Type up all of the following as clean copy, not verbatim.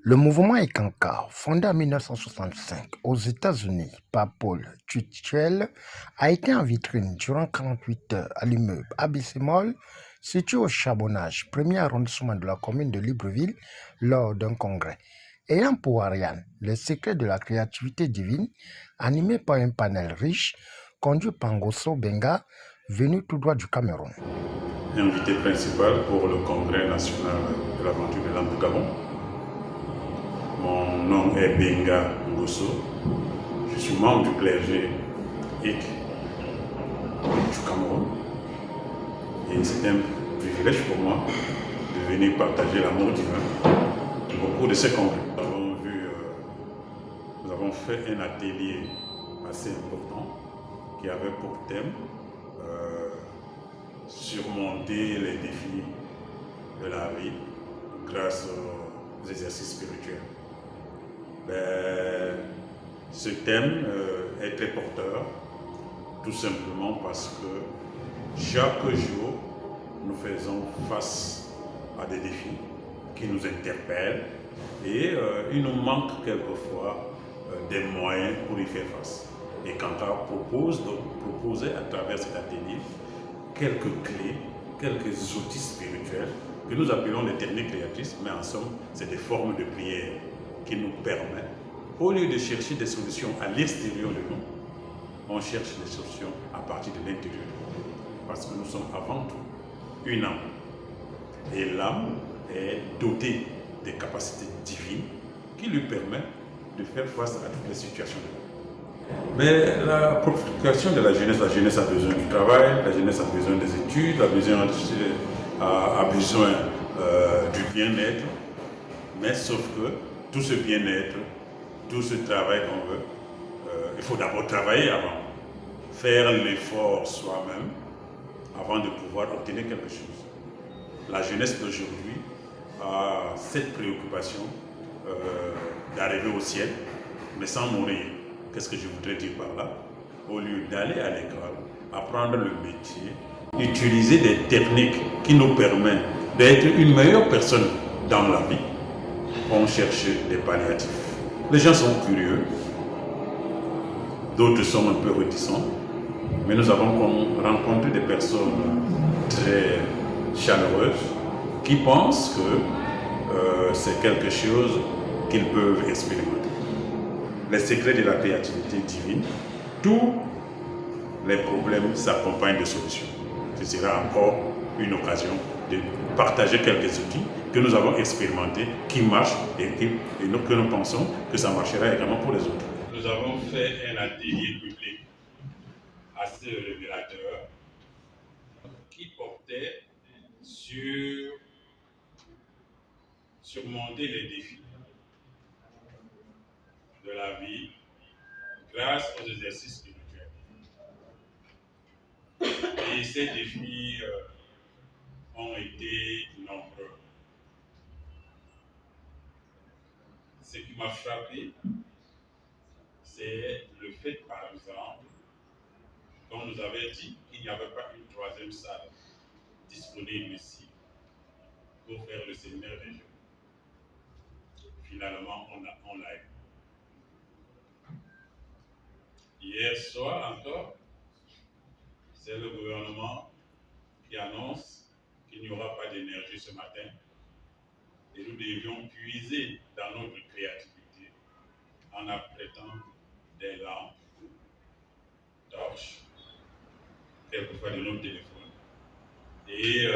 Le mouvement Ekanka, fondé en 1965 aux États-Unis par Paul Tuchel, a été en vitrine durant 48 heures à l'immeuble ABC Mall, situé au Charbonnage, premier arrondissement de la commune de Libreville, lors d'un congrès. Ayant pour Ariane les secrets de la créativité divine, animé par un panel riche, conduit par Ngosso Benga, venu tout droit du Cameroun. Invité principal pour le congrès national de l'aventure de l'âme du Gabon. Mon nom est Benga Ngosso. Je suis membre du clergé IC du Cameroun. Et c'est un privilège pour moi de venir partager l'amour divin au cours de ce congrès. Nous avons fait un atelier assez important qui avait pour thème surmonter les défis de la vie grâce aux exercices spirituels. Ce thème est très porteur, tout simplement parce que chaque jour, nous faisons face à des défis qui nous interpellent et il nous manque quelquefois des moyens pour y faire face. Et Kanka propose de proposer à travers cet atelier quelques clés, quelques outils spirituels que nous appelons les techniques créatrices, mais en somme, c'est des formes de prière qui nous permettent, au lieu de chercher des solutions à l'extérieur de nous, on cherche des solutions à partir de l'intérieur de nous. Parce que nous sommes avant tout une âme. Et l'âme est dotée des capacités divines qui lui permettent de faire face à toutes les situations de la vie. Mais la préoccupation de la jeunesse a besoin du travail, la jeunesse a besoin des études, a besoin du bien-être. Mais sauf que tout ce bien-être, tout ce travail qu'on veut, il faut d'abord travailler avant. Faire l'effort soi-même avant de pouvoir obtenir quelque chose. La jeunesse d'aujourd'hui a cette préoccupation d'arriver au ciel, mais sans mourir. Qu'est-ce que je voudrais dire par là? Au lieu d'aller à l'école, apprendre le métier, utiliser des techniques qui nous permettent d'être une meilleure personne dans la vie, on cherche des palliatifs. Les gens sont curieux, d'autres sont un peu réticents, mais nous avons rencontré des personnes très chaleureuses qui pensent que c'est quelque chose qu'ils peuvent expérimenter. Les secrets de la créativité divine, tous les problèmes s'accompagnent de solutions. Ce sera encore une occasion de partager quelques outils que nous avons expérimentés, qui marchent et que nous pensons que ça marchera également pour les autres. Nous avons fait un atelier public assez révélateur qui portait sur surmonter les défis de la vie grâce aux exercices spirituels. Et ces défis ont été nombreux. Ce qui m'a frappé, c'est le fait, par exemple, qu'on nous avait dit qu'il n'y avait pas une troisième salle disponible ici pour faire le séminaire des jeunes. Finalement, on l'a eu. Hier soir encore, c'est le gouvernement qui annonce qu'il n'y aura pas d'énergie ce matin et nous devions puiser dans notre créativité en apprêtant des lampes, torches, quelquefois de nos téléphones et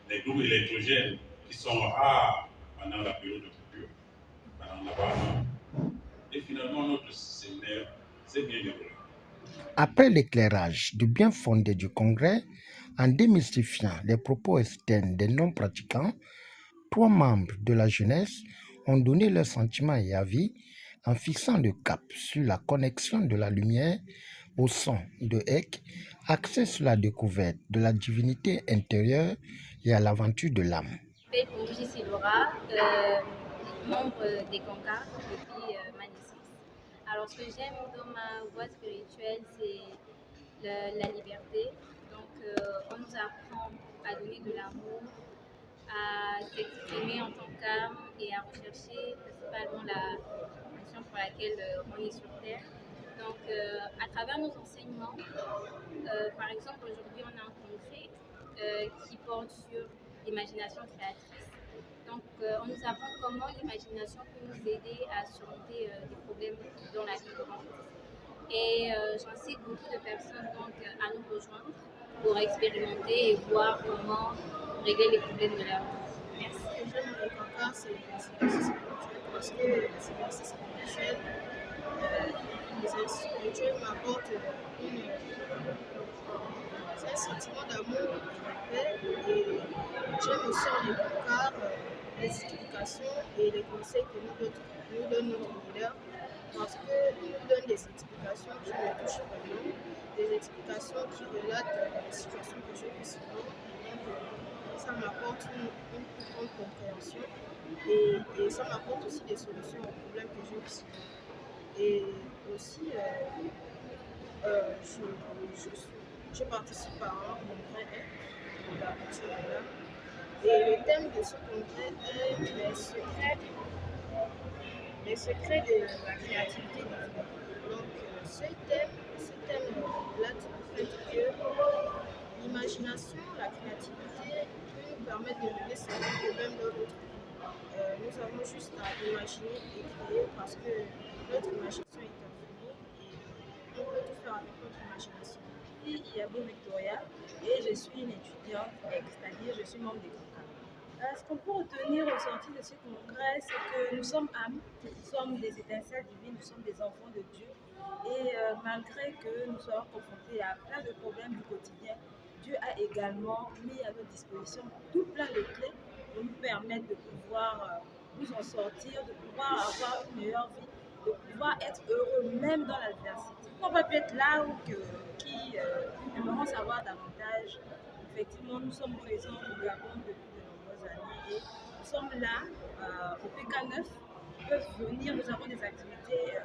des groupes électrogènes qui sont rares pendant la période de coupure, pendant l'appartement. Et finalement, notre séminaire s'est bien déroulé. Après l'éclairage du bien fondé du congrès, en démystifiant les propos externes des non-pratiquants, 3 membres de la jeunesse ont donné leurs sentiments et avis en fixant le cap sur la connexion de la lumière au son de Ek, axé sur la découverte de la divinité intérieure et à l'aventure de l'âme. Bonjour, c'est Laura, membre des Kanka depuis ma naissance. Alors, ce que j'aime dans ma voie spirituelle, c'est la liberté. Donc, on nous apprend à donner de l'amour, à s'exprimer en tant qu'âme et à rechercher principalement la mission pour laquelle on est sur Terre. Donc, à travers nos enseignements, par exemple, aujourd'hui, on a un congrès qui porte sur l'imagination créatrice. Donc, on nous apprend comment l'imagination peut nous aider à surmonter des problèmes dans la vie courante. Et j'incite beaucoup de personnes donc, à nous rejoindre pour expérimenter et voir comment régler les problèmes de leur vie. Merci. Ce que j'aime avec Kanka, c'est l'exercice spirituel parce que les exercices spirituels, m'apportent un sentiment d'amour et de paix. Et j'aime aussi en les Kanka les explications et les conseils que nous donne notre leader parce qu'il nous donne des explications qui me touchent vraiment, des explications qui relatent les situations que je vis souvent. Donc, ça m'apporte une plus grande compréhension et ça m'apporte aussi des solutions aux problèmes que je vis souvent. Et aussi, je participe à un congrès de la culture de l'art. Et le thème de ce congrès est les secrets de la créativité divine. Donc, ce thème relate le fait que l'imagination, la créativité peut nous permettre de régler certains problèmes dans notre vie. Nous avons juste à imaginer et créer parce que notre imagination est infinie et on peut tout faire avec notre imagination. Yabo Victoria et je suis une étudiante, c'est-à-dire je suis membre des Kanka. Ce qu'on peut retenir au sortir de ce congrès, c'est que nous sommes âmes, nous sommes des étincelles divines, nous sommes des enfants de Dieu. Et malgré que nous soyons confrontés à plein de problèmes du quotidien, Dieu a également mis à notre disposition tout plein de clés pour nous permettre de pouvoir nous en sortir, de pouvoir avoir une meilleure vie, de pouvoir être heureux même dans l'adversité. On va peut-être là où qui aimeront savoir davantage. Effectivement, nous sommes présents au Gabon depuis de nombreuses années et nous sommes là au PK9. Ils peuvent venir, nous avons des activités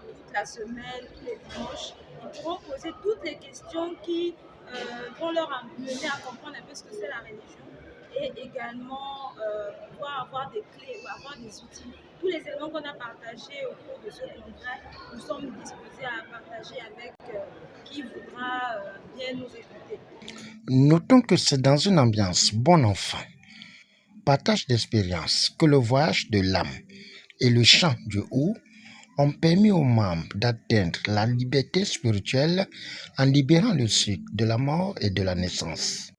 toute la semaine, tous les dimanches. Ils pourront poser toutes les questions qui vont leur amener à comprendre un peu ce que c'est la religion et également pouvoir avoir des clés ou avoir des outils. Tous les éléments qu'on a partagés au cours de ce congrès, nous sommes disposés à partager avec qui voudra bien nous écouter. Notons que c'est dans une ambiance bon enfant, partage d'expériences, que le voyage de l'âme et le chant du haut ont permis aux membres d'atteindre la liberté spirituelle en libérant le cycle de la mort et de la naissance.